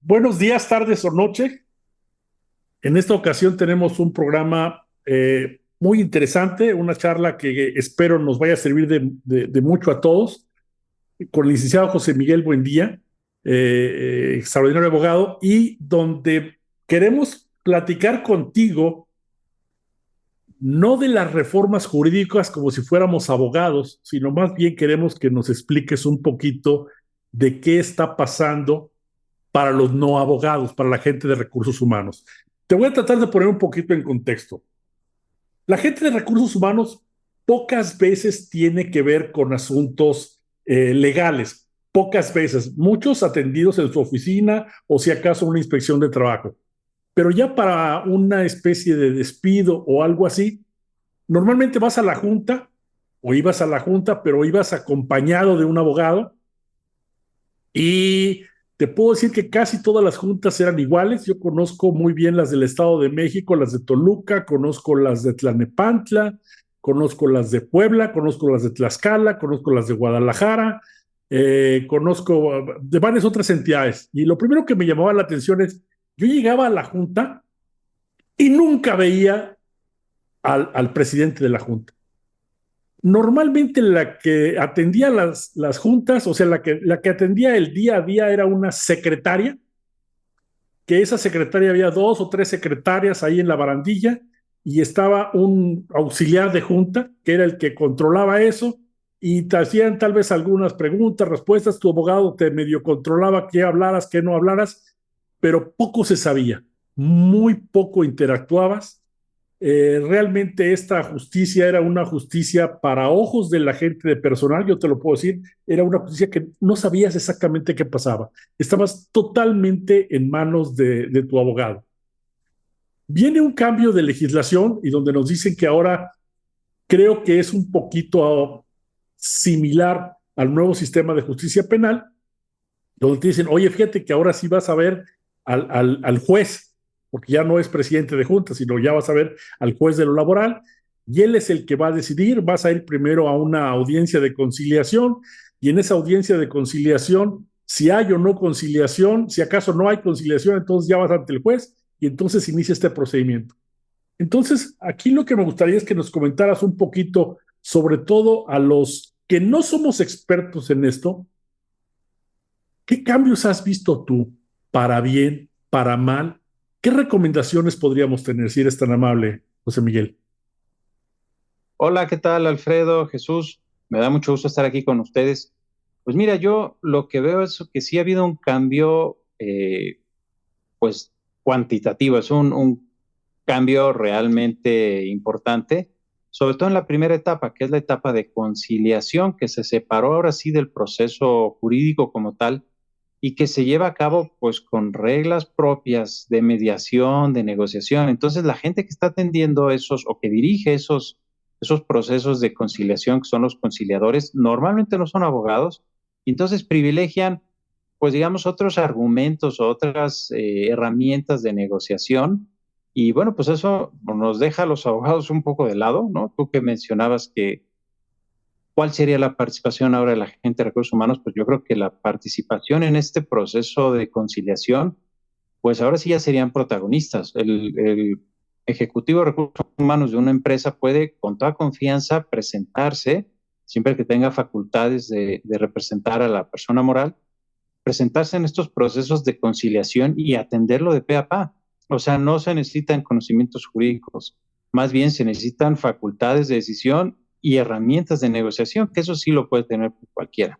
Buenos días, tardes o noche. En esta ocasión tenemos un programa muy interesante, una charla que espero nos vaya a servir de mucho a todos, con el licenciado José Miguel Buendía, extraordinario abogado, y donde queremos platicar contigo no de las reformas jurídicas como si fuéramos abogados, sino más bien queremos que nos expliques un poquito de qué está pasando para los no abogados, para la gente de recursos humanos. Te voy a tratar de poner un poquito en contexto. La gente de recursos humanos pocas veces tiene que ver con asuntos legales, pocas veces, muchos atendidos en su oficina o si acaso una inspección de trabajo. Pero ya para una especie de despido o algo así, normalmente vas a la junta o ibas a la junta, pero ibas acompañado de un abogado y te puedo decir que casi todas las juntas eran iguales. Yo conozco muy bien las del Estado de México, las de Toluca, conozco las de Tlalnepantla, conozco las de Puebla, conozco las de Tlaxcala, conozco las de Guadalajara, conozco de varias otras entidades. Y lo primero que me llamaba la atención es, yo llegaba a la junta y nunca veía al presidente de la junta. Normalmente la que atendía las juntas, o sea, la que atendía el día a día era una secretaria, que esa secretaria había dos o tres secretarias ahí en la barandilla y estaba un auxiliar de junta, que era el que controlaba eso, y te hacían tal vez algunas preguntas, respuestas, tu abogado te medio controlaba qué hablaras, qué no hablaras, pero poco se sabía, muy poco interactuabas. Realmente esta justicia era una justicia para ojos de la gente de personal, yo te lo puedo decir, era una justicia que no sabías exactamente qué pasaba, estabas totalmente en manos de tu abogado. Viene un cambio de legislación y donde nos dicen que ahora creo que es un poquito similar al nuevo sistema de justicia penal, donde te dicen, oye, fíjate que ahora sí vas a ver al juez, porque ya no es presidente de junta, sino ya vas a ver al juez de lo laboral, y él es el que va a decidir, vas a ir primero a una audiencia de conciliación, y en esa audiencia de conciliación, si hay o no conciliación, si acaso no hay conciliación, entonces ya vas ante el juez, y entonces inicia este procedimiento. Entonces, aquí lo que me gustaría es que nos comentaras un poquito, sobre todo a los que no somos expertos en esto, ¿qué cambios has visto tú? ¿Para bien, para mal? ¿Qué recomendaciones podríamos tener si eres tan amable, José Miguel? Hola, ¿qué tal, Alfredo, Jesús? Me da mucho gusto estar aquí con ustedes. Pues mira, yo lo que veo es que sí ha habido un cambio, pues cuantitativo, es un cambio realmente importante, sobre todo en la primera etapa, que es la etapa de conciliación, que se separó ahora sí del proceso jurídico como tal y que se lleva a cabo pues con reglas propias de mediación, de negociación. Entonces, la gente que está atendiendo esos o que dirige esos procesos de conciliación, que son los conciliadores, normalmente no son abogados, y entonces privilegian, pues digamos, otros argumentos o otras herramientas de negociación. Y bueno, pues eso nos deja a los abogados un poco de lado, ¿no? Tú que mencionabas que ¿cuál sería la participación ahora de la gente de recursos humanos? Pues yo creo que la participación en este proceso de conciliación, pues ahora sí ya serían protagonistas. El ejecutivo de recursos humanos de una empresa puede con toda confianza presentarse, siempre que tenga facultades de representar a la persona moral, presentarse en estos procesos de conciliación y atenderlo de pe a pa. O sea, no se necesitan conocimientos jurídicos, más bien se necesitan facultades de decisión y herramientas de negociación, que eso sí lo puede tener cualquiera.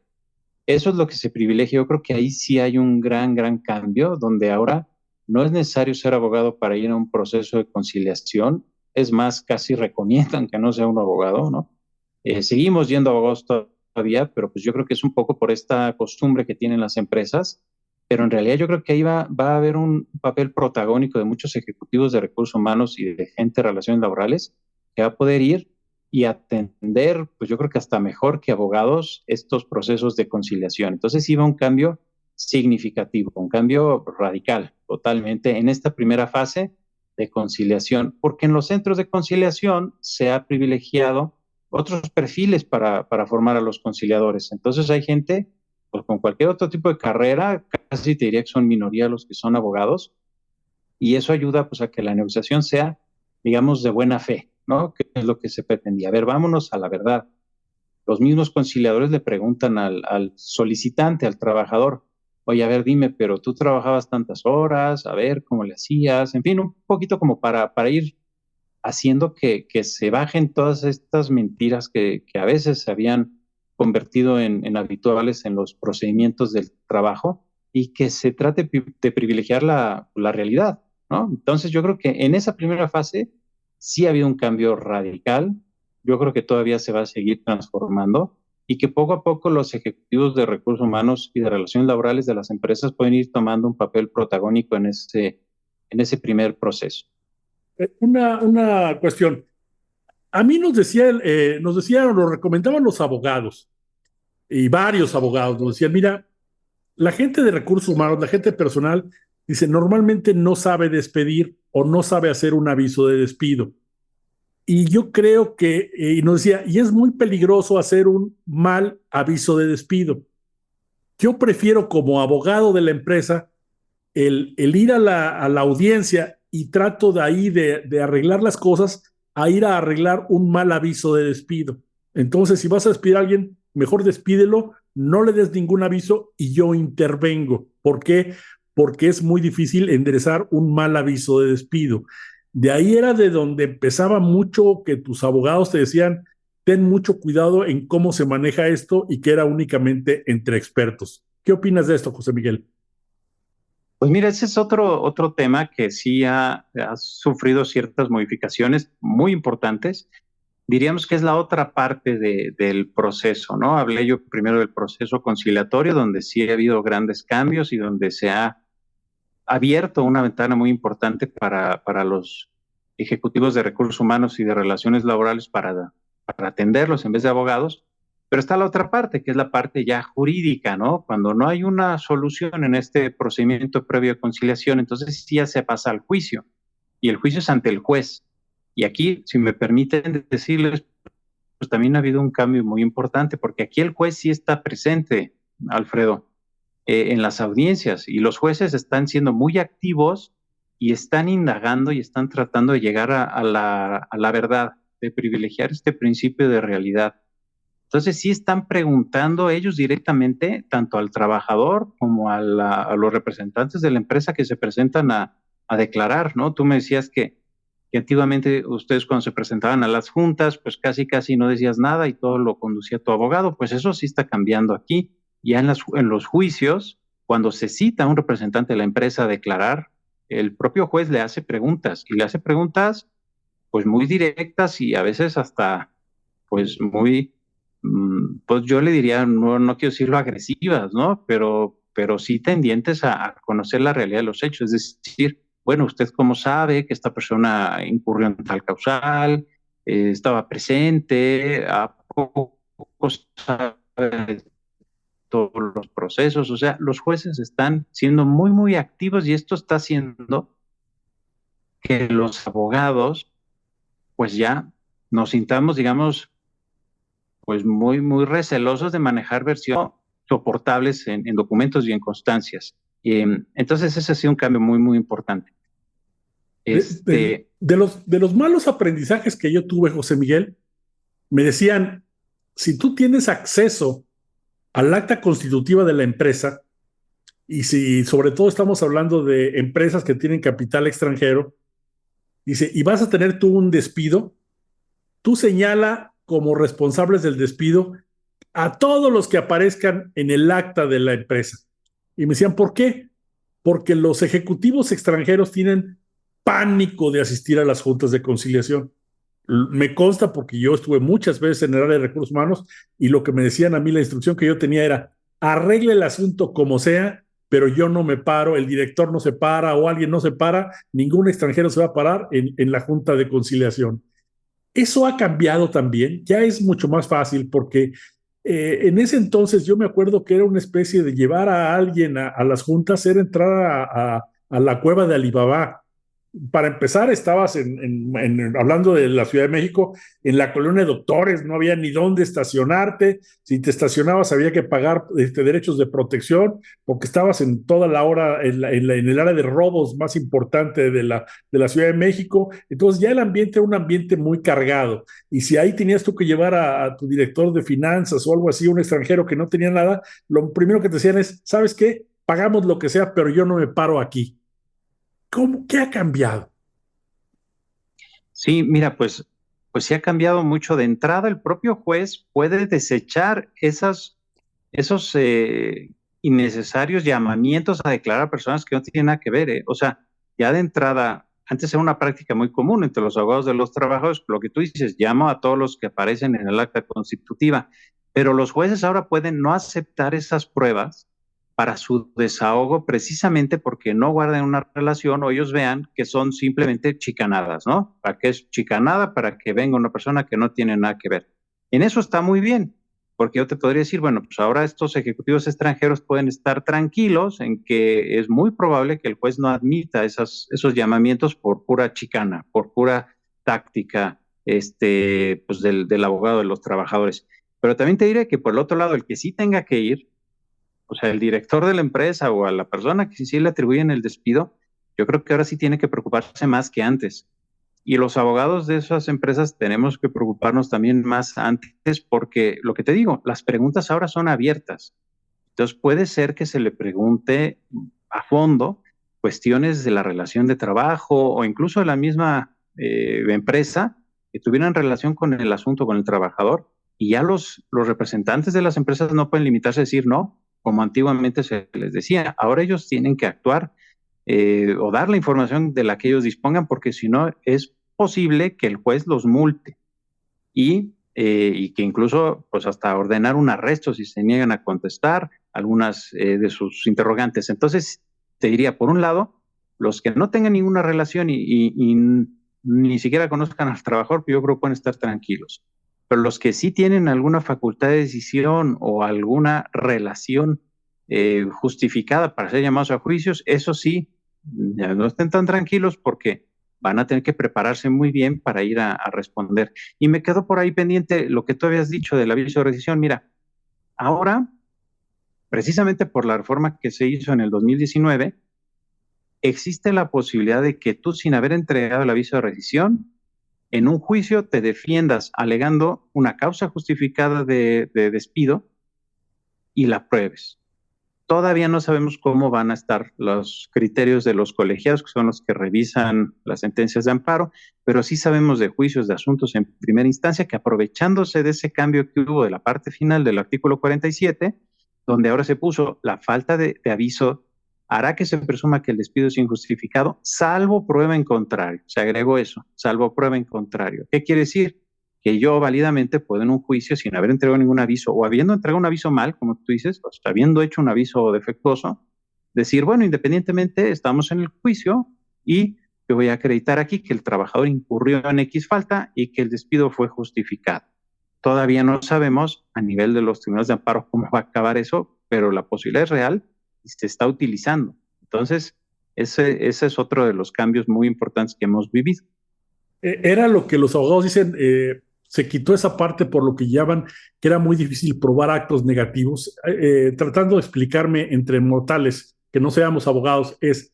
Eso es lo que se privilegia. Yo creo que ahí sí hay un gran, gran cambio, donde ahora no es necesario ser abogado para ir a un proceso de conciliación. Es más, casi recomiendan que no sea un abogado, ¿no? Seguimos yendo a abogados todavía, pero pues yo creo que es un poco por esta costumbre que tienen las empresas, pero en realidad yo creo que ahí va a haber un papel protagónico de muchos ejecutivos de recursos humanos y de gente de relaciones laborales que va a poder ir y atender, pues yo creo que hasta mejor que abogados, estos procesos de conciliación. Entonces sí va un cambio significativo, un cambio radical totalmente en esta primera fase de conciliación, porque en los centros de conciliación se ha privilegiado otros perfiles para formar a los conciliadores. Entonces hay gente pues, con cualquier otro tipo de carrera, casi te diría que son minoría los que son abogados, y eso ayuda pues a que la negociación sea, digamos, de buena fe, ¿no? Que es lo que se pretendía. A ver, vámonos a la verdad. Los mismos conciliadores le preguntan al solicitante, al trabajador, oye, a ver, dime, pero tú trabajabas tantas horas, a ver cómo le hacías, en fin, un poquito como para ir haciendo que se bajen todas estas mentiras que a veces se habían convertido en habituales en los procedimientos del trabajo y que se trate de privilegiar la realidad, ¿no? Entonces yo creo que en esa primera fase sí ha habido un cambio radical, yo creo que todavía se va a seguir transformando y que poco a poco los ejecutivos de recursos humanos y de relaciones laborales de las empresas pueden ir tomando un papel protagónico en ese primer proceso. Una cuestión. A mí nos decían, nos recomendaban los abogados y varios abogados, nos decían, mira, la gente de recursos humanos, la gente personal, dice, normalmente no sabe despedir o no sabe hacer un aviso de despido. Y yo creo que, y nos decía, y es muy peligroso hacer un mal aviso de despido. Yo prefiero como abogado de la empresa el ir a la audiencia y trato de ahí de arreglar las cosas a ir a arreglar un mal aviso de despido. Entonces, si vas a despedir a alguien, mejor despídelo, no le des ningún aviso y yo intervengo. ¿Por qué? Porque es muy difícil enderezar un mal aviso de despido. De ahí era de donde empezaba mucho que tus abogados te decían, ten mucho cuidado en cómo se maneja esto y que era únicamente entre expertos. ¿Qué opinas de esto, José Miguel? Pues mira, ese es otro tema que sí ha sufrido ciertas modificaciones muy importantes. Diríamos que es la otra parte del proceso, ¿no? Hablé yo primero del proceso conciliatorio, donde sí ha habido grandes cambios y donde se ha abierto una ventana muy importante para los ejecutivos de recursos humanos y de relaciones laborales para atenderlos en vez de abogados. Pero está la otra parte, que es la parte ya jurídica, ¿no? Cuando no hay una solución en este procedimiento previo a conciliación, entonces sí ya se pasa al juicio. Y el juicio es ante el juez. Y aquí, si me permiten decirles, pues también ha habido un cambio muy importante, porque aquí el juez sí está presente, Alfredo, en las audiencias, y los jueces están siendo muy activos y están indagando y están tratando de llegar a la verdad, de privilegiar este principio de realidad. Entonces sí están preguntando ellos directamente, tanto al trabajador como a los representantes de la empresa que se presentan a declarar, ¿no? Tú me decías que antiguamente ustedes cuando se presentaban a las juntas, pues casi no decías nada y todo lo conducía tu abogado, pues eso sí está cambiando aquí. Ya en los juicios, cuando se cita a un representante de la empresa a declarar, el propio juez le hace preguntas y le hace preguntas pues muy directas y a veces hasta pues muy, pues yo le diría, no quiero decirlo agresivas, ¿no? Pero sí tendientes a conocer la realidad de los hechos, es decir, bueno, ¿usted cómo sabe que esta persona incurrió en tal causal? ¿Estaba presente? ¿A poco sabe todos los procesos? O sea, los jueces están siendo muy activos y esto está haciendo que los abogados, pues ya nos sintamos, digamos, pues muy recelosos de manejar versiones soportables en documentos y en constancias. Entonces ese ha sido un cambio muy importante. De los malos aprendizajes que yo tuve, José Miguel, me decían, si tú tienes acceso al acta constitutiva de la empresa, y si sobre todo estamos hablando de empresas que tienen capital extranjero, dice, y vas a tener tú un despido, tú señala como responsables del despido a todos los que aparezcan en el acta de la empresa. Y me decían, ¿por qué? Porque los ejecutivos extranjeros tienen pánico de asistir a las juntas de conciliación. Me consta porque yo estuve muchas veces en el área de recursos humanos y lo que me decían a mí, la instrucción que yo tenía era, arregle el asunto como sea, pero yo no me paro, el director no se para o alguien no se para, ningún extranjero se va a parar en la junta de conciliación. Eso ha cambiado también, ya es mucho más fácil porque en ese entonces yo me acuerdo que era una especie de llevar a alguien a las juntas, era entrar a la cueva de Alibaba. Para empezar, estabas hablando de la Ciudad de México, en la colonia de Doctores, no había ni dónde estacionarte. Si te estacionabas, había que pagar derechos de protección, porque estabas en toda la hora en el área de robos más importante de la Ciudad de México. Entonces, ya el ambiente era un ambiente muy cargado. Y si ahí tenías tú que llevar a tu director de finanzas o algo así, un extranjero que no tenía nada, lo primero que te decían es: ¿sabes qué? Pagamos lo que sea, pero yo no me paro aquí. ¿Cómo? ¿Qué ha cambiado? Sí, mira, pues sí ha cambiado mucho. De entrada, el propio juez puede desechar esos innecesarios llamamientos a declarar a personas que no tienen nada que ver, ¿eh? O sea, ya de entrada, antes era una práctica muy común entre los abogados de los trabajadores, lo que tú dices, llamo a todos los que aparecen en el acta constitutiva, pero los jueces ahora pueden no aceptar esas pruebas para su desahogo precisamente porque no guarden una relación o ellos vean que son simplemente chicanadas, ¿no? ¿Para qué es chicanada? Para que venga una persona que no tiene nada que ver. En eso está muy bien, porque yo te podría decir, bueno, pues ahora estos ejecutivos extranjeros pueden estar tranquilos en que es muy probable que el juez no admita esos llamamientos por pura chicana, por pura táctica, pues del abogado de los trabajadores. Pero también te diré que por el otro lado, el que sí tenga que ir, o sea, el director de la empresa o a la persona que sí le atribuyen el despido, yo creo que ahora sí tiene que preocuparse más que antes. Y los abogados de esas empresas tenemos que preocuparnos también más antes porque lo que te digo, las preguntas ahora son abiertas. Entonces puede ser que se le pregunte a fondo cuestiones de la relación de trabajo o incluso de la misma empresa que tuvieran relación con el asunto, con el trabajador. Y ya los representantes de las empresas no pueden limitarse a decir no, como antiguamente se les decía. Ahora ellos tienen que actuar o dar la información de la que ellos dispongan, porque si no es posible que el juez los multe y que incluso pues hasta ordenar un arresto si se niegan a contestar algunas de sus interrogantes. Entonces, te diría, por un lado, los que no tengan ninguna relación y ni siquiera conozcan al trabajador, yo creo que pueden estar tranquilos. Pero los que sí tienen alguna facultad de decisión o alguna relación justificada para ser llamados a juicios, eso sí, ya no estén tan tranquilos porque van a tener que prepararse muy bien para ir a responder. Y me quedó por ahí pendiente lo que tú habías dicho del aviso de rescisión. Mira, ahora, precisamente por la reforma que se hizo en el 2019, existe la posibilidad de que tú, sin haber entregado el aviso de rescisión, en un juicio te defiendas alegando una causa justificada de despido y la pruebes. Todavía no sabemos cómo van a estar los criterios de los colegiados, que son los que revisan las sentencias de amparo, pero sí sabemos de juicios de asuntos en primera instancia que, aprovechándose de ese cambio que hubo de la parte final del artículo 47, donde ahora se puso la falta de aviso, hará que se presuma que el despido es injustificado, salvo prueba en contrario. Se agregó eso, salvo prueba en contrario. ¿Qué quiere decir? Que yo válidamente puedo en un juicio, sin haber entregado ningún aviso o habiendo entregado un aviso mal, como tú dices, o sea, habiendo hecho un aviso defectuoso, decir, bueno, independientemente, estamos en el juicio y yo voy a acreditar aquí que el trabajador incurrió en X falta y que el despido fue justificado. Todavía no sabemos a nivel de los tribunales de amparo cómo va a acabar eso, pero la posibilidad es real y se está utilizando. Entonces, ese es otro de los cambios muy importantes que hemos vivido. Era lo que los abogados dicen, se quitó esa parte por lo que llaman que era muy difícil probar actos negativos. Tratando de explicarme entre mortales que no seamos abogados, es: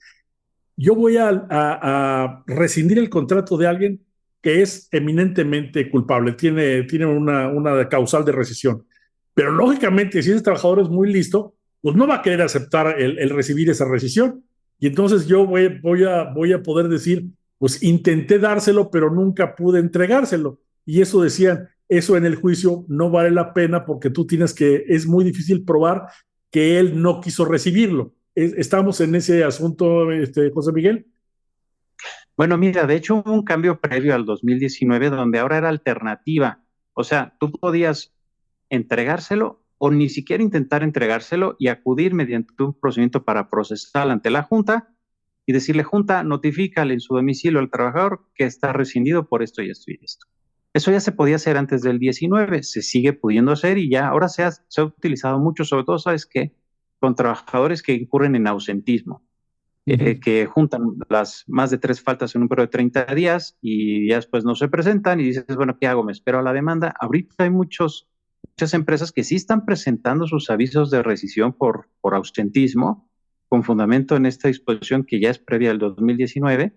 yo voy a rescindir el contrato de alguien que es eminentemente culpable, tiene una causal de rescisión. Pero lógicamente, si ese trabajador es muy listo, pues no va a querer aceptar el recibir esa rescisión. Y entonces yo voy a poder decir, pues intenté dárselo, pero nunca pude entregárselo. Y eso decían, eso en el juicio no vale la pena porque es muy difícil probar que él no quiso recibirlo. Estamos en ese asunto, José Miguel. Bueno, mira, de hecho hubo un cambio previo al 2019 donde ahora era alternativa. O sea, tú podías entregárselo o ni siquiera intentar entregárselo y acudir mediante un procedimiento para procesar ante la Junta y decirle: Junta, notifícale en su domicilio al trabajador que está rescindido por esto y esto y esto. Eso ya se podía hacer antes del 19, se sigue pudiendo hacer y ya ahora se ha utilizado mucho, sobre todo, ¿sabes qué? Con trabajadores que incurren en ausentismo. que juntan las más de 3 faltas en un periodo de 30 días y ya después no se presentan y dices, bueno, ¿qué hago? ¿Me espero a la demanda? Ahorita hay muchas empresas que sí están presentando sus avisos de rescisión por ausentismo con fundamento en esta disposición que ya es previa al 2019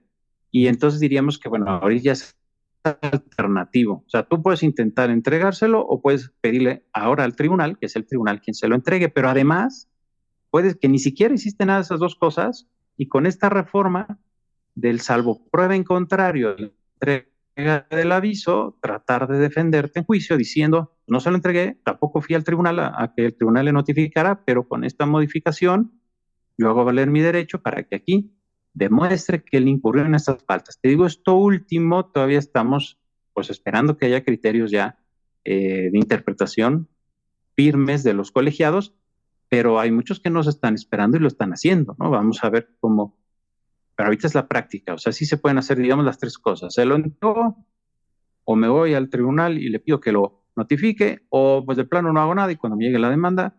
y entonces diríamos que, bueno, ahorita ya es alternativo. O sea, tú puedes intentar entregárselo o puedes pedirle ahora al tribunal, que es el tribunal quien se lo entregue, pero además puedes que ni siquiera hiciste nada de esas dos cosas y con esta reforma del salvo prueba en contrario de la entrega del aviso, tratar de defenderte en juicio diciendo, no se lo entregué, tampoco fui al tribunal a que el tribunal le notificara, pero con esta modificación yo hago valer mi derecho para que aquí demuestre que él incurrió en estas faltas. Te digo, esto último, todavía estamos pues esperando que haya criterios ya de interpretación firmes de los colegiados, pero hay muchos que nos están esperando y lo están haciendo, ¿no? Vamos a ver cómo, pero ahorita es la práctica, o sea, sí se pueden hacer, digamos, las tres cosas. Se lo entrego, o me voy al tribunal y le pido que lo notifique, o pues de plano no hago nada y cuando me llegue la demanda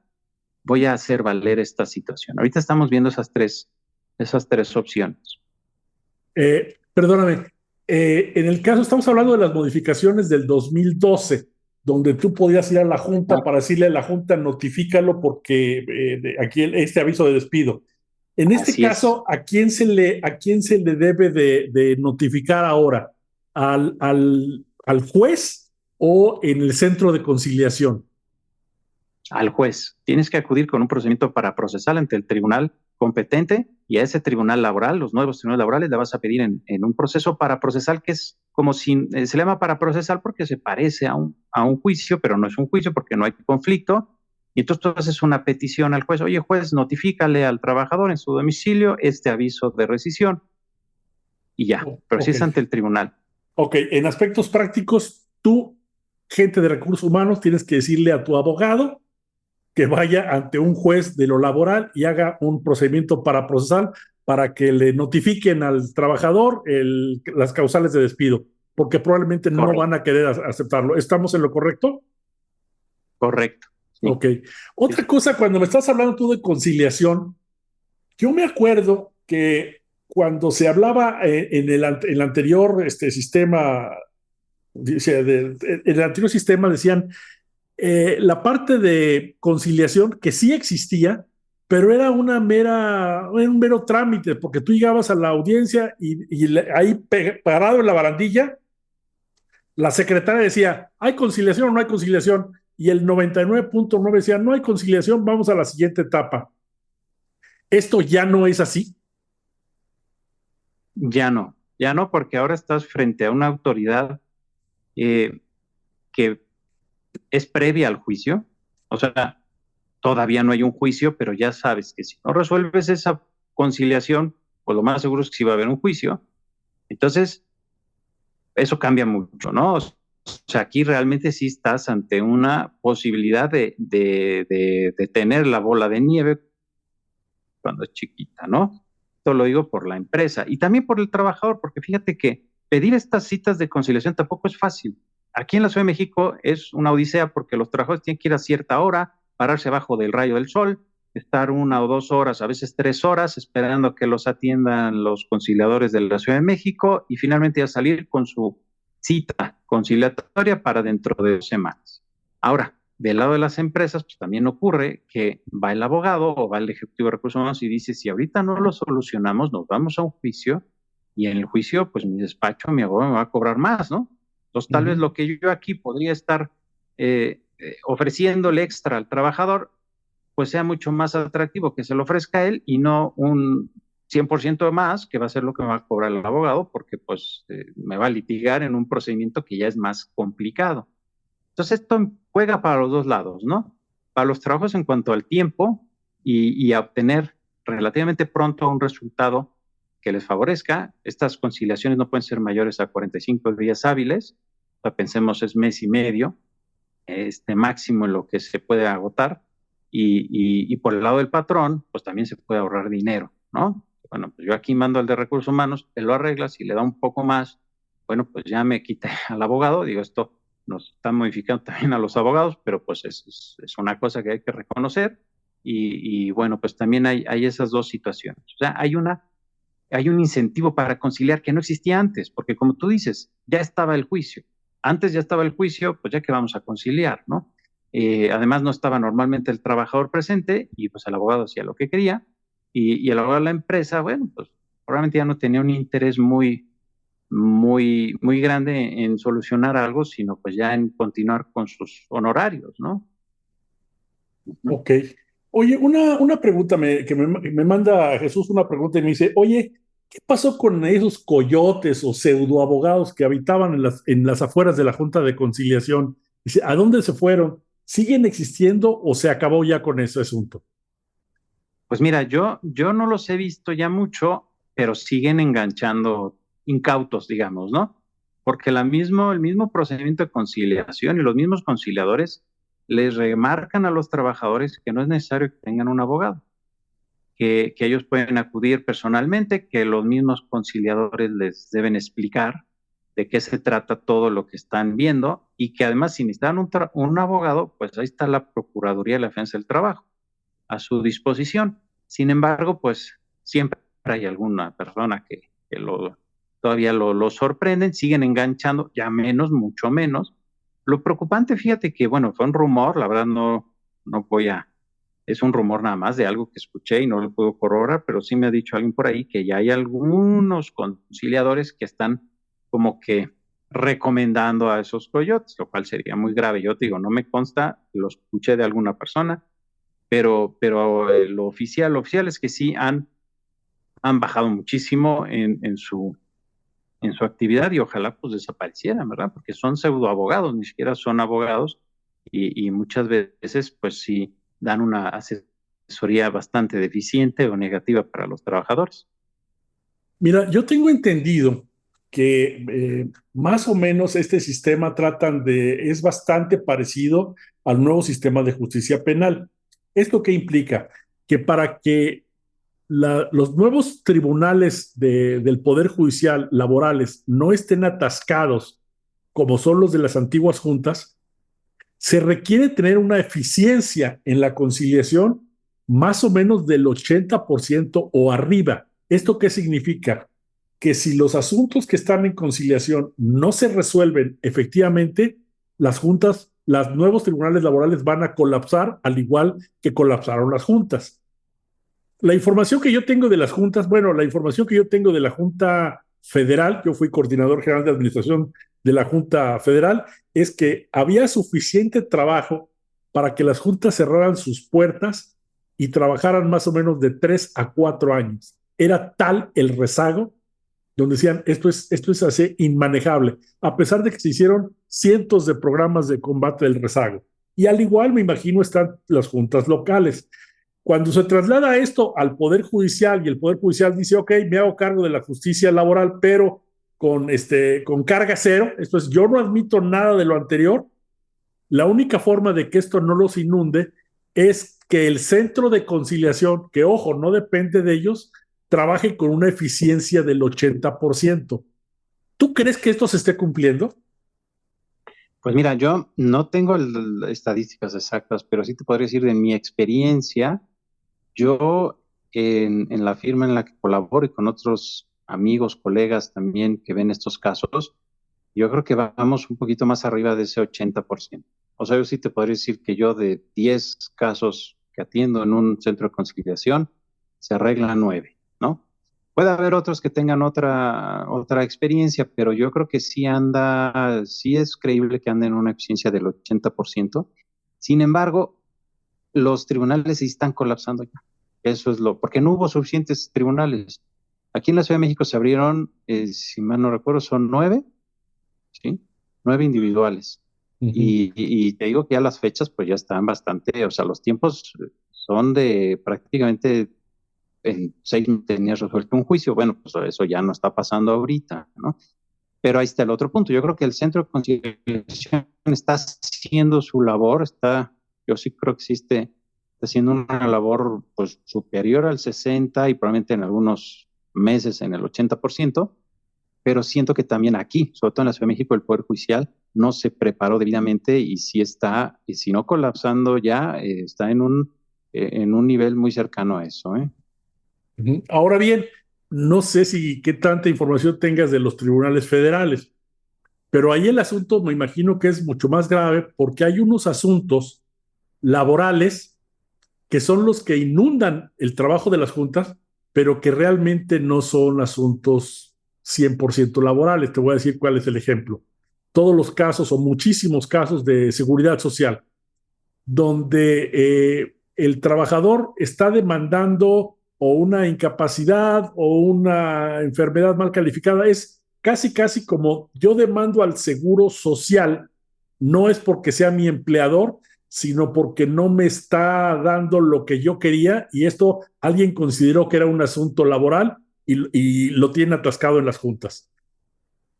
voy a hacer valer esta situación. Ahorita estamos viendo esas tres opciones. Perdóname, en el caso, estamos hablando de las modificaciones del 2012, donde tú podías ir a la Junta para decirle a la Junta, notifícalo porque aquí este aviso de despido. En este Así es. caso, a quién se le debe de notificar ahora? ¿Al juez o en el centro de conciliación? Al juez. Tienes que acudir con un procedimiento para procesar ante el tribunal competente y a ese tribunal laboral, los nuevos tribunales laborales, le vas a pedir en un proceso para procesar que es como si se le llama para procesar porque se parece a un juicio, pero no es un juicio porque no hay conflicto. Y entonces tú haces una petición al juez, oye juez, notifícale al trabajador en su domicilio este aviso de rescisión y ya, pero sí Ok. es ante el tribunal. Ok, en aspectos prácticos, tú, gente de recursos humanos, tienes que decirle a tu abogado que vaya ante un juez de lo laboral y haga un procedimiento para procesar para que le notifiquen al trabajador las causales de despido, porque probablemente no Correcto, van a querer aceptarlo. ¿Estamos en lo correcto? correcto. Sí, Ok. Otra cosa, cuando me estás hablando tú de conciliación, yo me acuerdo que cuando se hablaba en el anterior sistema, en el anterior sistema decían la parte de conciliación que sí existía, pero era un mero trámite, porque tú llegabas a la audiencia y ahí parado en la barandilla, la secretaria decía, ¿hay conciliación o no hay conciliación? Y el 99.9 decía, no hay conciliación, vamos a la siguiente etapa. Esto ya no es así. ya no, porque ahora estás frente a una autoridad eh, que es previa al juicio, o sea, todavía no hay un juicio, pero ya sabes que si no resuelves esa conciliación, pues lo más seguro es que sí va a haber un juicio. Entonces, eso cambia mucho, ¿no? O sea, aquí realmente sí estás ante una posibilidad de tener la bola de nieve cuando es chiquita, ¿no? Esto lo digo por la empresa y también por el trabajador, porque fíjate que pedir estas citas de conciliación tampoco es fácil. Aquí en la Ciudad de México es una odisea porque los trabajadores tienen que ir a cierta hora, pararse abajo del rayo del sol, estar 1 o 2 horas, a veces 3 horas, esperando a que los atiendan los conciliadores de la Ciudad de México y finalmente ya salir con su cita conciliatoria para dentro de 2 semanas. Ahora, del lado de las empresas, pues también ocurre que va el abogado o va el ejecutivo de recursos humanos y dice, si ahorita no lo solucionamos, nos vamos a un juicio y en el juicio, pues mi despacho, mi abogado me va a cobrar más, ¿no? Entonces, tal vez lo que yo aquí podría estar ofreciéndole extra al trabajador, pues sea mucho más atractivo que se lo ofrezca a él y no un 100% más, que va a ser lo que me va a cobrar el abogado, porque pues me va a litigar en un procedimiento que ya es más complicado. Entonces, esto juega para los dos lados, ¿no? Para los trabajos en cuanto al tiempo y a obtener relativamente pronto un resultado que les favorezca. Estas conciliaciones no pueden ser mayores a 45 días hábiles, o sea, pensemos es mes y medio, máximo en lo que se puede agotar, y por el lado del patrón, pues también se puede ahorrar dinero, ¿no? Bueno, pues yo aquí mando al de recursos humanos, él lo arregla, si le da un poco más, bueno, pues ya me quité al abogado, digo, esto nos está modificando también a los abogados, pero pues es una cosa que hay que reconocer, y bueno, pues también hay esas dos situaciones. O sea, hay una hay un incentivo para conciliar que no existía antes, porque como tú dices, ya estaba el juicio. Antes ya estaba el juicio, pues ya que vamos a conciliar, ¿no? Además no estaba normalmente el trabajador presente y pues el abogado hacía lo que quería y el abogado de la empresa, bueno, pues probablemente ya no tenía un interés muy grande en solucionar algo, sino pues ya en continuar con sus honorarios, ¿no? Ok. Oye, una pregunta me manda Jesús una pregunta y me dice, oye, ¿qué pasó con esos coyotes o pseudoabogados que habitaban en las afueras de la Junta de Conciliación? Dice, ¿a dónde se fueron? ¿Siguen existiendo o se acabó ya con ese asunto? Pues mira, yo no los he visto ya mucho, pero siguen enganchando incautos, digamos, ¿no? Porque el mismo procedimiento de conciliación y los mismos conciliadores les remarcan a los trabajadores que no es necesario que tengan un abogado, que ellos pueden acudir personalmente, que los mismos conciliadores les deben explicar de qué se trata todo lo que están viendo y que además si necesitan un abogado, pues ahí está la Procuraduría de la Defensa del Trabajo a su disposición. Sin embargo, pues siempre hay alguna persona que todavía lo sorprenden, siguen enganchando, ya menos, mucho menos. Lo preocupante, fíjate que, bueno, fue un rumor, la verdad no voy a, es un rumor nada más de algo que escuché y no lo puedo corroborar, pero sí me ha dicho alguien por ahí que ya hay algunos conciliadores que están como que recomendando a esos coyotes, lo cual sería muy grave. Yo te digo, no me consta, lo escuché de alguna persona, pero lo oficial es que sí han bajado muchísimo en su actividad y ojalá pues desaparecieran, ¿verdad? Porque son pseudoabogados, ni siquiera son abogados y muchas veces pues sí dan una asesoría bastante deficiente o negativa para los trabajadores. Mira, yo tengo entendido que más o menos este sistema es bastante parecido al nuevo sistema de justicia penal. ¿Esto qué implica? Que para que los nuevos tribunales del Poder Judicial laborales no estén atascados como son los de las antiguas juntas, se requiere tener una eficiencia en la conciliación más o menos del 80% o arriba. ¿Esto qué significa? Que si los asuntos que están en conciliación no se resuelven efectivamente, las juntas, los nuevos tribunales laborales van a colapsar, al igual que colapsaron las juntas. La información que yo tengo de las juntas, bueno, la información que yo tengo de la Junta Federal, yo fui coordinador general de administración de la Junta Federal, es que había suficiente trabajo para que las juntas cerraran sus puertas y trabajaran más o menos de 3 a 4 años. Era tal el rezago donde decían, esto es así inmanejable, a pesar de que se hicieron cientos de programas de combate del rezago. Y al igual, me imagino, están las juntas locales. Cuando se traslada esto al Poder Judicial y el Poder Judicial dice, ok, me hago cargo de la justicia laboral, pero con carga cero, esto es, yo no admito nada de lo anterior, la única forma de que esto no los inunde es que el centro de conciliación, que ojo, no depende de ellos, trabaje con una eficiencia del 80%. ¿Tú crees que esto se esté cumpliendo? Pues mira, yo no tengo estadísticas exactas, pero sí te podría decir de mi experiencia. Yo en la firma en la que colaboro y con otros amigos, colegas también que ven estos casos, yo creo que vamos un poquito más arriba de ese 80%. O sea, yo sí te podría decir que yo de 10 casos que atiendo en un centro de conciliación, se arreglan 9, ¿no? Puede haber otros que tengan otra experiencia, pero yo creo que sí es creíble que anden en una eficiencia del 80%. Sin embargo, los tribunales sí están colapsando ya. Eso es porque no hubo suficientes tribunales. Aquí en la Ciudad de México se abrieron, si mal no recuerdo, son 9, ¿sí? 9 individuales. Y te digo que ya las fechas pues ya están bastante, o sea, los tiempos son de prácticamente en 6 meses tenías resuelto un juicio. Bueno, pues eso ya no está pasando ahorita, ¿no? Pero ahí está el otro punto. Yo creo que el centro de conciliación está haciendo su labor, yo sí creo que está haciendo una labor pues superior al 60 y probablemente en algunos meses en el 80%, pero siento que también aquí, sobre todo en la Ciudad de México, el Poder Judicial no se preparó debidamente y sí está, y si no colapsando ya, está en un nivel muy cercano a eso, ¿eh? Ahora bien, no sé si qué tanta información tengas de los tribunales federales, pero ahí el asunto me imagino que es mucho más grave porque hay unos asuntos laborales que son los que inundan el trabajo de las juntas, pero que realmente no son asuntos 100% laborales. Te voy a decir cuál es el ejemplo. Todos los casos o muchísimos casos de seguridad social, donde el trabajador está demandando o una incapacidad o una enfermedad mal calificada, es casi, casi como yo demando al seguro social, no es porque sea mi empleador, sino porque no me está dando lo que yo quería y esto alguien consideró que era un asunto laboral y lo tiene atascado en las juntas.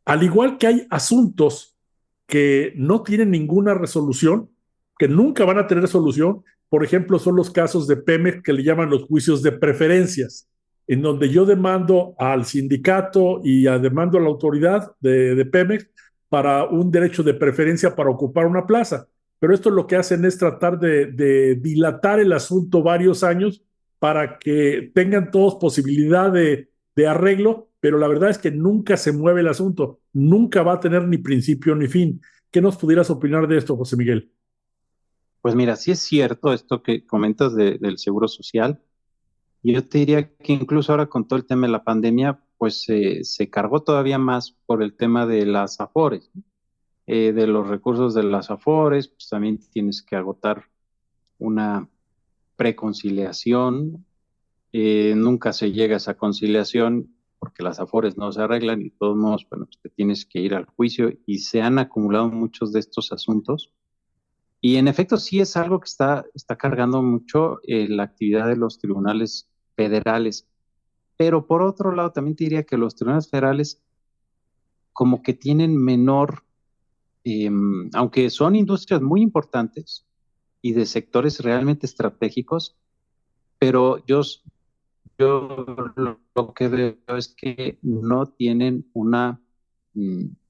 Al igual que hay asuntos que no tienen ninguna resolución, que nunca van a tener solución, por ejemplo, son los casos de Pemex que le llaman los juicios de preferencias, en donde yo demando al sindicato y demando a la autoridad de Pemex para un derecho de preferencia para ocupar una plaza. Pero esto lo que hacen es tratar de dilatar el asunto varios años para que tengan todos posibilidad de arreglo, pero la verdad es que nunca se mueve el asunto, nunca va a tener ni principio ni fin. ¿Qué nos pudieras opinar de esto, José Miguel? Pues mira, sí es cierto esto que comentas del seguro social. Y yo te diría que incluso ahora con todo el tema de la pandemia, pues se cargó todavía más por el tema de las AFORES, ¿no? De los recursos de las AFORES, pues también tienes que agotar una preconciliación. Nunca se llega a esa conciliación porque las AFORES no se arreglan y de todos modos, bueno, pues te tienes que ir al juicio y se han acumulado muchos de estos asuntos. Y en efecto sí es algo que está cargando mucho la actividad de los tribunales federales. Pero por otro lado, también te diría que los tribunales federales como que tienen menor, aunque son industrias muy importantes y de sectores realmente estratégicos, pero yo lo que veo es que no tienen una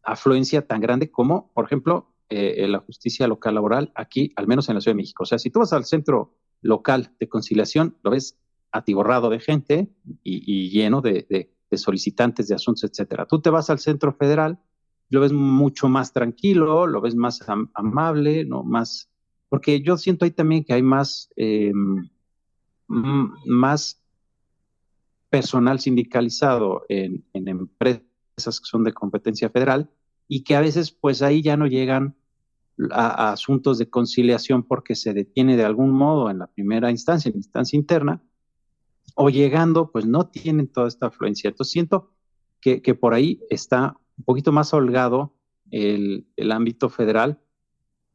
afluencia tan grande como, por ejemplo, la justicia local laboral aquí, al menos en la Ciudad de México. O sea, si tú vas al centro local de conciliación, lo ves atiborrado de gente y lleno de solicitantes de asuntos, etcétera. Tú te vas al centro federal, lo ves mucho más tranquilo, lo ves más amable, ¿no? Más, porque yo siento ahí también que hay más personal sindicalizado en empresas que son de competencia federal y que a veces pues ahí ya no llegan a asuntos de conciliación porque se detiene de algún modo en la primera instancia, en instancia interna, o llegando pues no tienen toda esta afluencia. Entonces siento que por ahí está un poquito más holgado el ámbito federal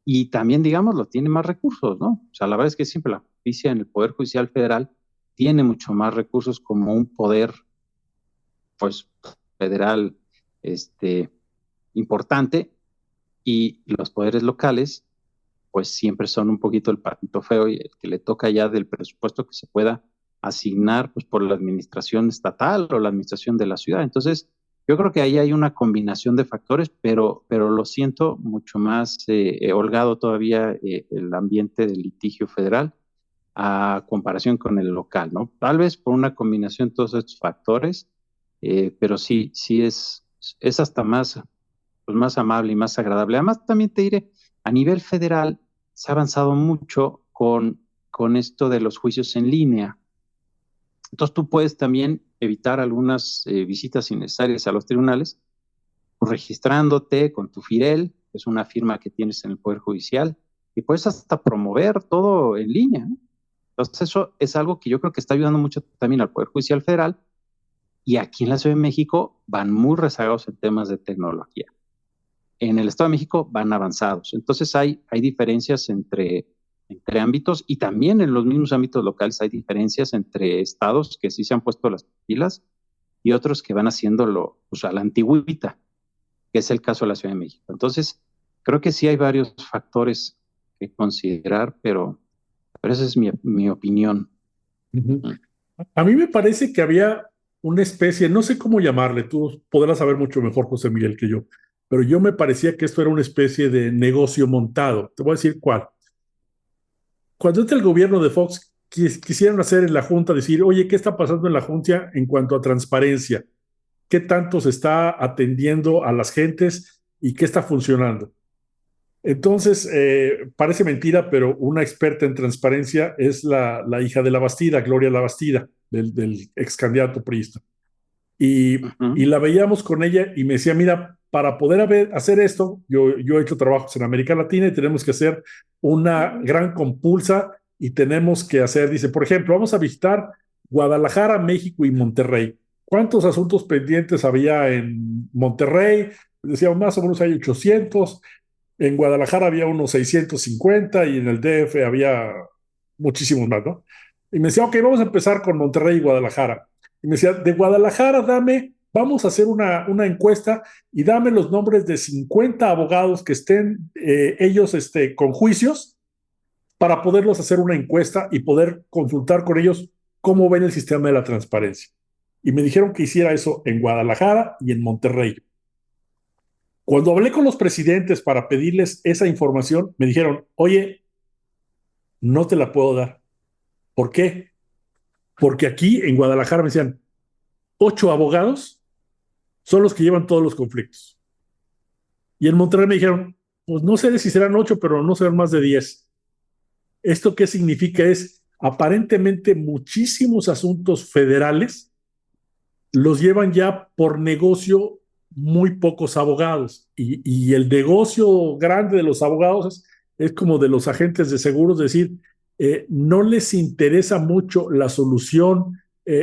y también, digamos, lo tiene más recursos, ¿no? O sea, la verdad es que siempre la justicia en el Poder Judicial Federal tiene mucho más recursos como un poder, pues, federal, este, importante, y los poderes locales, pues, siempre son un poquito el patito feo y el que le toca ya del presupuesto que se pueda asignar, pues, por la administración estatal o la administración de la ciudad. Entonces, yo creo que ahí hay una combinación de factores, pero lo siento mucho más holgado todavía el ambiente del litigio federal a comparación con el local, ¿no? Tal vez por una combinación de todos estos factores, pero sí, sí es hasta más, pues más amable y más agradable. Además, también te diré, a nivel federal se ha avanzado mucho con esto de los juicios en línea. Entonces tú puedes también evitar algunas visitas innecesarias a los tribunales, pues, registrándote con tu FIREL, que es una firma que tienes en el Poder Judicial, y puedes hasta promover todo en línea, ¿no? Entonces eso es algo que yo creo que está ayudando mucho también al Poder Judicial Federal, y aquí en la Ciudad de México van muy rezagados en temas de tecnología. En el Estado de México van avanzados. Entonces hay diferencias entre ámbitos y también en los mismos ámbitos locales hay diferencias entre estados que sí se han puesto las pilas y otros que van haciéndolo pues, a la antigüita, que es el caso de la Ciudad de México. Entonces, creo que sí hay varios factores que considerar, pero esa es mi opinión. Uh-huh. A mí me parece que había una especie, no sé cómo llamarle, tú podrás saber mucho mejor, José Miguel, que yo, pero yo me parecía que esto era una especie de negocio montado. Te voy a decir cuál. Cuando entra el gobierno de Fox, quisieron hacer en la Junta, decir, oye, ¿qué está pasando en la Junta en cuanto a transparencia? ¿Qué tanto se está atendiendo a las gentes y qué está funcionando? Entonces, parece mentira, pero una experta en transparencia es la hija de la Bastida, Gloria La Bastida, del ex candidato priista. Y la veíamos con ella y me decía, mira, para poder hacer esto, yo he hecho trabajos en América Latina y tenemos que hacer una gran compulsa y tenemos que hacer, dice, por ejemplo, vamos a visitar Guadalajara, México y Monterrey. ¿Cuántos asuntos pendientes había en Monterrey? Decíamos, más o menos hay 800. En Guadalajara había unos 650 y en el DF había muchísimos más, ¿no? Y me decía, ok, vamos a empezar con Monterrey y Guadalajara. Y me decía, de Guadalajara vamos a hacer una encuesta y dame los nombres de 50 abogados que estén ellos con juicios para poderlos hacer una encuesta y poder consultar con ellos cómo ven el sistema de la transparencia. Y me dijeron que hiciera eso en Guadalajara y en Monterrey. Cuando hablé con los presidentes para pedirles esa información, me dijeron, oye, no te la puedo dar. ¿Por qué? Porque aquí en Guadalajara me decían, 8 abogados son los que llevan todos los conflictos. Y en Monterrey me dijeron, pues no sé si serán 8, pero no serán más de 10. ¿Esto qué significa? Es aparentemente muchísimos asuntos federales los llevan ya por negocio muy pocos abogados. Y el negocio grande de los abogados es como de los agentes de seguros, es decir, no les interesa mucho la solución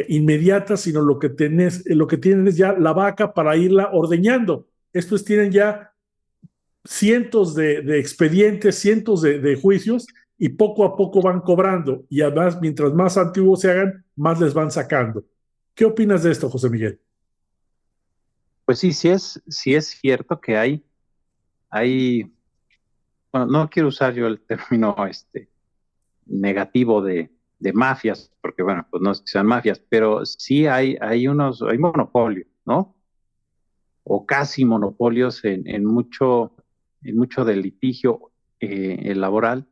inmediata, sino lo que tienen es ya la vaca para irla ordeñando. Estos tienen ya cientos de expedientes, cientos de juicios y poco a poco van cobrando. Y además, mientras más antiguos se hagan, más les van sacando. ¿Qué opinas de esto, José Miguel? Pues sí es cierto que hay, bueno, no quiero usar yo el término negativo de mafias, porque bueno, pues no es que sean mafias, pero sí hay monopolios, ¿no? O casi monopolios en mucho del litigio laboral,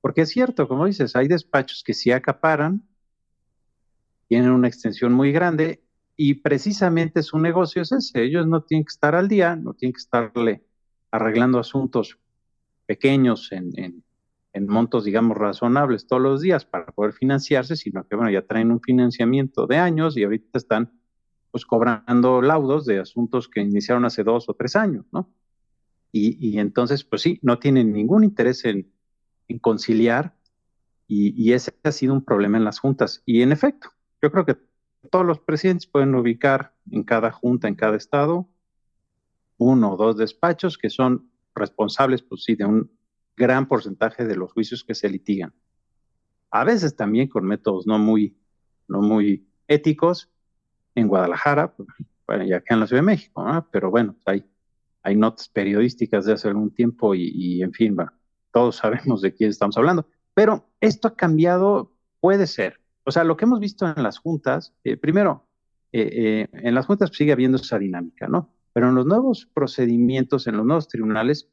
porque es cierto, como dices, hay despachos que sí acaparan, tienen una extensión muy grande y precisamente su negocio es ese. Ellos no tienen que estar al día, no tienen que estarle arreglando asuntos pequeños en montos, digamos, razonables todos los días para poder financiarse, sino que, bueno, ya traen un financiamiento de años y ahorita están, pues, cobrando laudos de asuntos que iniciaron hace 2 o 3 años, ¿no? Y entonces, pues sí, no tienen ningún interés en conciliar y ese ha sido un problema en las juntas. Y en efecto, yo creo que todos los presidentes pueden ubicar en cada junta, en cada estado, 1 o 2 despachos que son responsables, pues sí, de un gran porcentaje de los juicios que se litigan. A veces también con métodos no muy éticos. En Guadalajara, pues, bueno, y acá en la Ciudad de México, ¿no? Pero bueno, hay notas periodísticas de hace algún tiempo y en fin, bueno, todos sabemos de quién estamos hablando. Pero esto ha cambiado, puede ser. O sea, lo que hemos visto en las juntas, primero, en las juntas sigue habiendo esa dinámica, ¿no? Pero en los nuevos procedimientos, en los nuevos tribunales,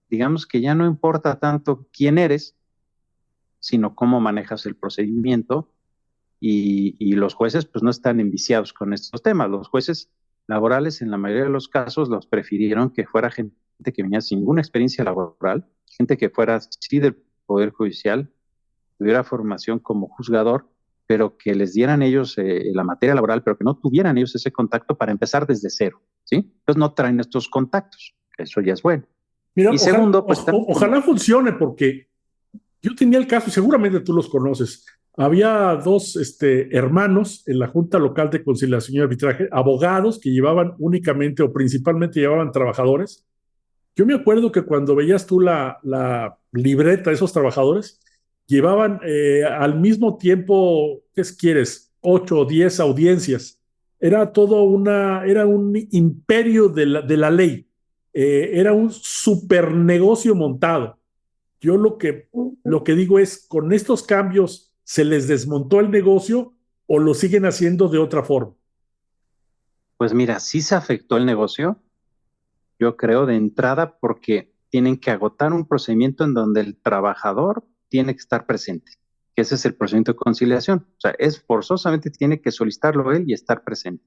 digamos que ya no importa tanto quién eres, sino cómo manejas el procedimiento y los jueces pues no están enviciados con estos temas. Los jueces laborales en la mayoría de los casos los prefirieron que fuera gente que venía sin ninguna experiencia laboral, gente que fuera sí del Poder Judicial, tuviera formación como juzgador, pero que les dieran ellos la materia laboral, pero que no tuvieran ellos ese contacto para empezar desde cero, ¿sí? Entonces no traen estos contactos, eso ya es bueno. Mira, Y segundo, pues también ojalá funcione porque yo tenía el caso, y seguramente tú los conoces. Había dos hermanos en la Junta Local de Conciliación y Arbitraje, abogados que llevaban únicamente o principalmente llevaban trabajadores. Yo me acuerdo que cuando veías tú la libreta de esos trabajadores, llevaban al mismo tiempo, ¿qué quieres? 8 o 10 audiencias. Era un imperio de la ley. Era un super negocio montado. Yo lo que digo es, con estos cambios, ¿se les desmontó el negocio o lo siguen haciendo de otra forma? pues mira, sí se afectó el negocio, yo creo, de entrada, porque tienen que agotar un procedimiento en donde el trabajador tiene que estar presente, que ese es el procedimiento de conciliación. O sea, forzosamente tiene que solicitarlo él y estar presente.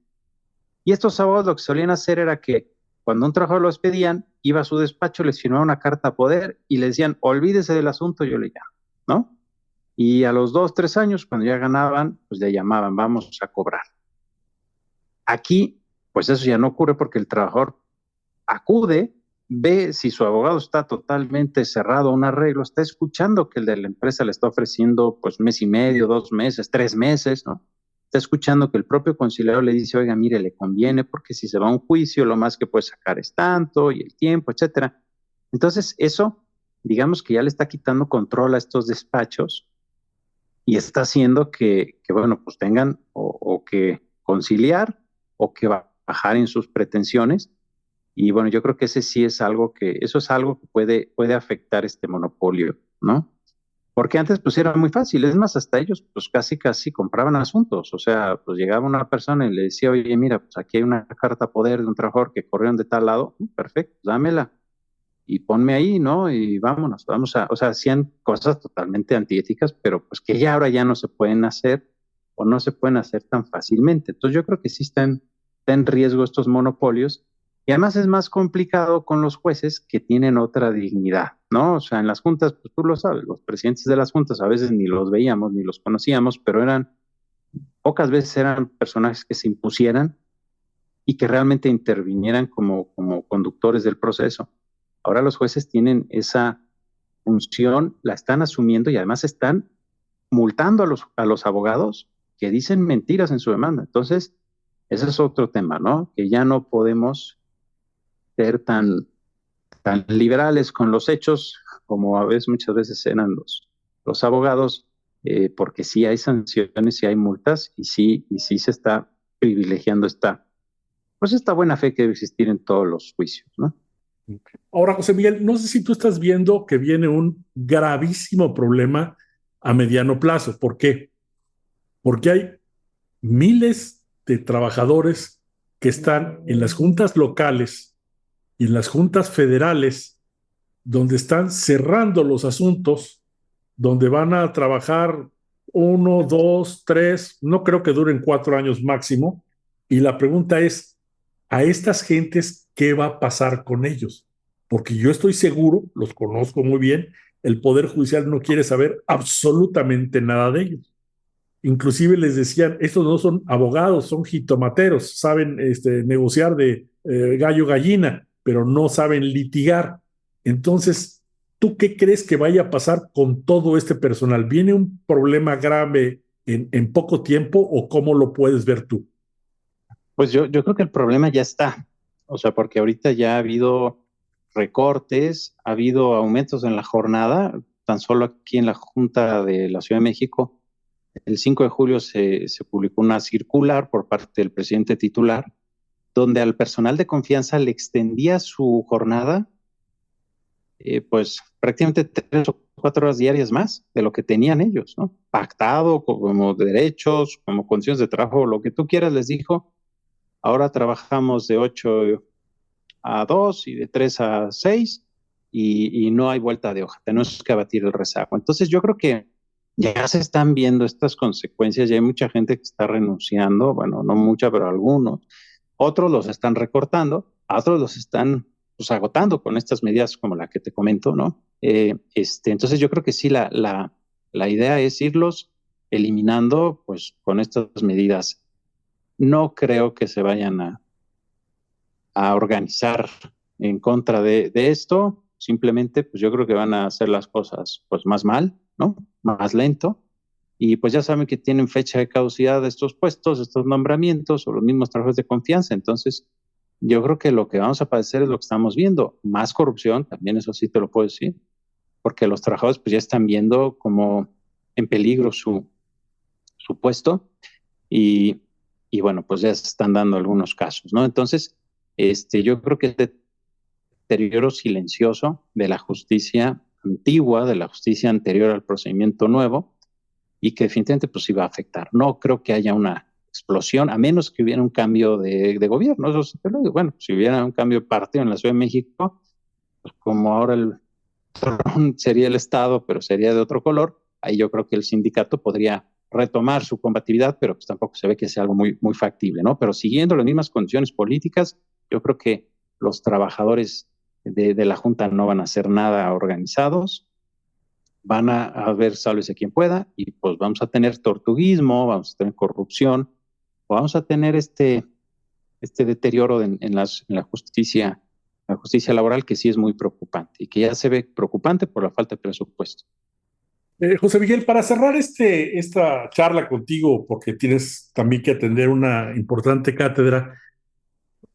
Y estos abogados lo que solían hacer era que cuando un trabajador lo despedían, iba a su despacho, les firmaba una carta a poder y le decían, olvídese del asunto, yo le llamo, ¿no? Y a los 2, 3 años, cuando ya ganaban, pues le llamaban, vamos a cobrar. Aquí, pues eso ya no ocurre porque el trabajador acude, ve si su abogado está totalmente cerrado a un arreglo, está escuchando que el de la empresa le está ofreciendo pues 1 mes y medio, 2 meses, 3 meses, ¿no? Está escuchando que el propio conciliador le dice, oiga, mire, le conviene porque si se va a un juicio, lo más que puede sacar es tanto y el tiempo, etcétera. Entonces, eso, digamos que ya le está quitando control a estos despachos y está haciendo que bueno, pues tengan o que conciliar o que bajar en sus pretensiones. Y bueno, yo creo que eso es algo que puede afectar este monopolio, ¿no? Porque antes pues era muy fácil, es más, hasta ellos pues casi compraban asuntos, o sea, pues llegaba una persona y le decía, oye, mira, pues aquí hay una carta poder de un trabajador que corrieron de tal lado, perfecto, dámela y ponme ahí, ¿no? Y vámonos, o sea, hacían cosas totalmente antiéticas, pero pues que ya ahora ya no se pueden hacer o no se pueden hacer tan fácilmente. Entonces yo creo que sí está en riesgo estos monopolios y además es más complicado con los jueces que tienen otra dignidad, ¿no? O sea, en las juntas, pues tú lo sabes, los presidentes de las juntas a veces ni los veíamos ni los conocíamos, pero pocas veces eran personajes que se impusieran y que realmente intervinieran como conductores del proceso. Ahora los jueces tienen esa función, la están asumiendo y además están multando a los abogados que dicen mentiras en su demanda. Entonces, ese es otro tema, ¿no? Que ya no podemos ser tan liberales con los hechos como muchas veces eran los abogados, porque sí hay sanciones, sí hay multas y sí se está privilegiando esta buena fe que debe existir en todos los juicios, ¿no? Ahora, José Miguel, no sé si tú estás viendo que viene un gravísimo problema a mediano plazo. ¿Por qué? Porque hay miles de trabajadores que están en las juntas locales y en las juntas federales, donde están cerrando los asuntos, donde van a trabajar 1, 2, 3, no creo que duren 4 años máximo. Y la pregunta es, a estas gentes, ¿qué va a pasar con ellos? Porque yo estoy seguro, los conozco muy bien, el Poder Judicial no quiere saber absolutamente nada de ellos. Inclusive les decían, estos no son abogados, son jitomateros, saben negociar de gallo gallina, pero no saben litigar. Entonces, ¿tú qué crees que vaya a pasar con todo este personal? ¿Viene un problema grave en poco tiempo o cómo lo puedes ver tú? Pues yo creo que el problema ya está, o sea, porque ahorita ya ha habido recortes, ha habido aumentos en la jornada, tan solo aquí en la Junta de la Ciudad de México, el 5 de julio se publicó una circular por parte del presidente titular, donde al personal de confianza le extendía su jornada, pues prácticamente 3 o 4 horas diarias más de lo que tenían ellos, ¿no? Pactado como derechos, como condiciones de trabajo, lo que tú quieras, les dijo. Ahora trabajamos de 8 a 2 y de 3 a 6 y no hay vuelta de hoja. Tenemos que abatir el rezago. Entonces yo creo que ya se están viendo estas consecuencias. Ya hay mucha gente que está renunciando. Bueno, no mucha, pero algunos. Otros los están recortando. A otros los están pues, agotando con estas medidas como la que te comento, ¿no? Entonces yo creo que sí, la idea es irlos eliminando pues con estas medidas. No creo que se vayan a organizar en contra de esto. Simplemente, pues yo creo que van a hacer las cosas pues más mal, ¿no? Más lento. Y pues ya saben que tienen fecha de caducidad de estos puestos, estos nombramientos o los mismos trabajos de confianza. Entonces, yo creo que lo que vamos a padecer es lo que estamos viendo. Más corrupción, también eso sí te lo puedo decir, porque los trabajadores pues ya están viendo como en peligro su puesto y, y bueno, pues ya se están dando algunos casos, ¿no? Entonces, yo creo que este deterioro silencioso de la justicia antigua, de la justicia anterior al procedimiento nuevo, y que definitivamente pues iba a afectar. No creo que haya una explosión, a menos que hubiera un cambio de gobierno. Eso sí te lo digo. Bueno, si hubiera un cambio de partido en la Ciudad de México, pues como ahora el sería el Estado, pero sería de otro color, ahí yo creo que el sindicato podría retomar su combatividad, pero pues tampoco se ve que sea algo muy, muy factible, ¿no? Pero siguiendo las mismas condiciones políticas, yo creo que los trabajadores de la Junta no van a hacer nada organizados, van a ver sálvese quien pueda, y pues vamos a tener tortuguismo, vamos a tener corrupción, vamos a tener este deterioro en la justicia laboral, que sí es muy preocupante y que ya se ve preocupante por la falta de presupuesto. José Miguel, para cerrar esta charla contigo, porque tienes también que atender una importante cátedra,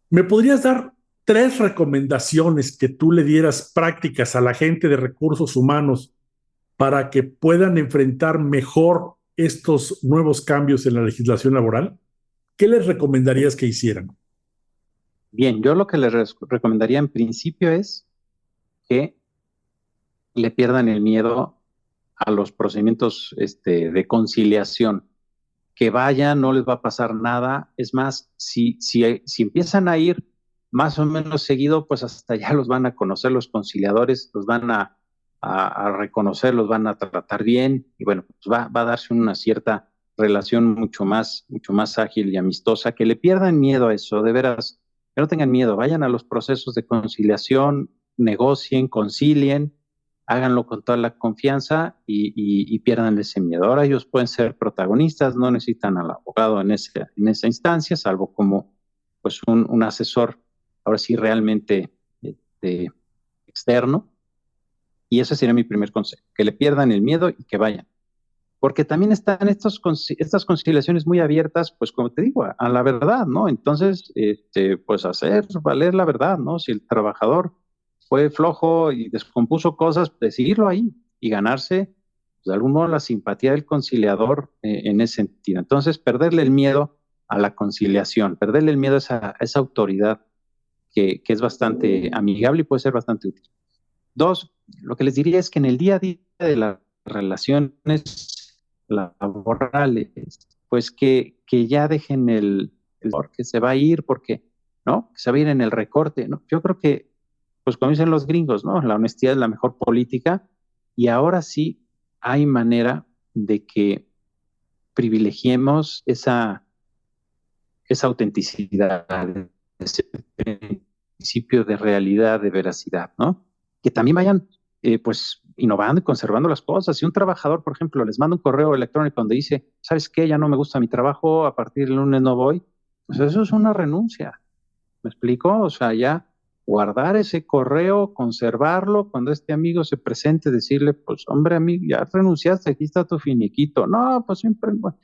¿me podrías dar 3 recomendaciones que tú le dieras prácticas a la gente de recursos humanos para que puedan enfrentar mejor estos nuevos cambios en la legislación laboral? ¿Qué les recomendarías que hicieran? Bien, yo lo que les recomendaría en principio es que le pierdan el miedo a los procedimientos de conciliación, que vayan, no les va a pasar nada. Es más, si empiezan a ir más o menos seguido, pues hasta ya los van a conocer los conciliadores, los van a reconocer, los van a tratar bien, y bueno, pues va a darse una cierta relación mucho más ágil y amistosa. Que le pierdan miedo a eso, de veras, que no tengan miedo, vayan a los procesos de conciliación, negocien, concilien, háganlo con toda la confianza y pierdan ese miedo. Ahora ellos pueden ser protagonistas, no necesitan al abogado en esa instancia, salvo como pues un asesor, ahora sí realmente externo. Y ese sería mi primer consejo, que le pierdan el miedo y que vayan. Porque también están estas conciliaciones muy abiertas, pues como te digo, a la verdad, ¿no? Entonces, pues hacer valer la verdad, ¿no? Si el trabajador fue flojo y descompuso cosas, decidirlo ahí y ganarse, pues, de algún modo, la simpatía del conciliador en ese sentido. Entonces, perderle el miedo a la conciliación, perderle el miedo a esa autoridad que es bastante amigable y puede ser bastante útil. Dos, lo que les diría es que en el día a día de las relaciones laborales, pues que ya dejen que se va a ir porque, ¿no? Que se va a ir en el recorte, ¿no? Yo creo que, pues como dicen los gringos, ¿no? La honestidad es la mejor política, y ahora sí hay manera de que privilegiemos esa autenticidad, ese principio de realidad, de veracidad, ¿no? Que también vayan, pues, innovando y conservando las cosas. Si un trabajador, por ejemplo, les manda un correo electrónico donde dice, ¿sabes qué? Ya no me gusta mi trabajo, a partir del lunes no voy, pues eso es una renuncia. ¿Me explico? O sea, ya guardar ese correo, conservarlo, cuando este amigo se presente, decirle, pues, hombre, amigo, ya renunciaste, aquí está tu finiquito. No, pues siempre, bueno,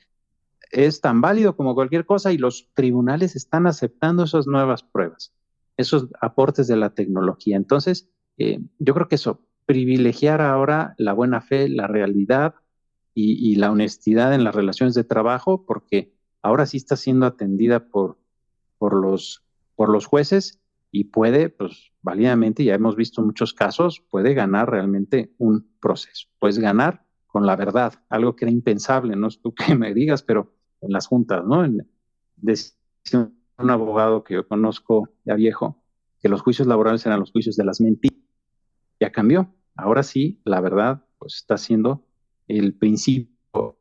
es tan válido como cualquier cosa, y los tribunales están aceptando esas nuevas pruebas, esos aportes de la tecnología. Entonces, yo creo que eso, privilegiar ahora la buena fe, la realidad y la honestidad en las relaciones de trabajo, porque ahora sí está siendo atendida por por los jueces, y puede, pues válidamente, ya hemos visto muchos casos, puede ganar realmente un proceso, puedes ganar con la verdad, algo que era impensable, no es tú que me digas, pero en las juntas, ¿no? Decía un abogado que yo conozco ya viejo, que los juicios laborales eran los juicios de las mentiras. Ya cambió. Ahora sí, la verdad, pues está siendo el principio.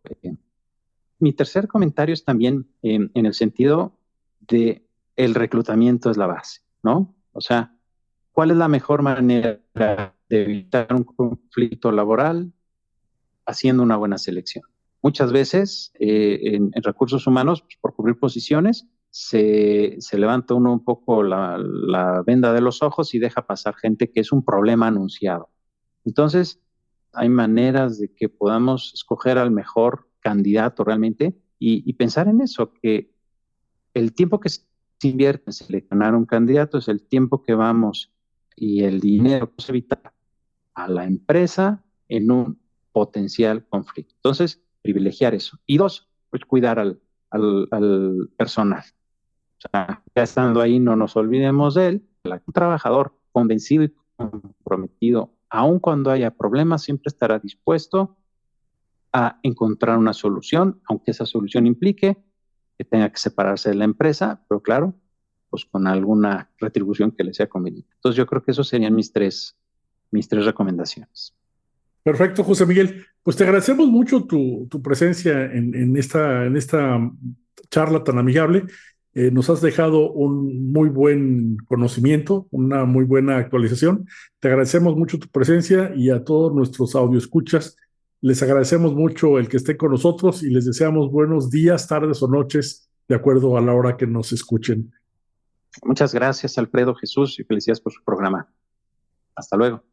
Mi tercer comentario es también en el sentido de el reclutamiento es la base, ¿no? O sea, ¿cuál es la mejor manera de evitar un conflicto laboral? Haciendo una buena selección. Muchas veces en recursos humanos, pues, por cubrir posiciones, se levanta uno un poco la venda de los ojos y deja pasar gente que es un problema anunciado. Entonces, hay maneras de que podamos escoger al mejor candidato realmente, y pensar en eso, que el tiempo que se invierte en seleccionar un candidato es el tiempo que vamos y el dinero que se evita a la empresa en un potencial conflicto. Entonces, privilegiar eso. Y dos, pues cuidar al personal. O sea, ya estando ahí, no nos olvidemos de él. Un trabajador convencido y comprometido, aun cuando haya problemas, siempre estará dispuesto a encontrar una solución, aunque esa solución implique que tenga que separarse de la empresa, pero claro, pues con alguna retribución que le sea conveniente. Entonces yo creo que esos serían mis tres recomendaciones. Perfecto, José Miguel. Pues te agradecemos mucho tu presencia en esta charla tan amigable. Nos has dejado un muy buen conocimiento, una muy buena actualización. Te agradecemos mucho tu presencia y a todos nuestros audioescuchas les agradecemos mucho el que estén con nosotros y les deseamos buenos días, tardes o noches, de acuerdo a la hora que nos escuchen. Muchas gracias, Alfredo, Jesús, y felicidades por su programa. Hasta luego.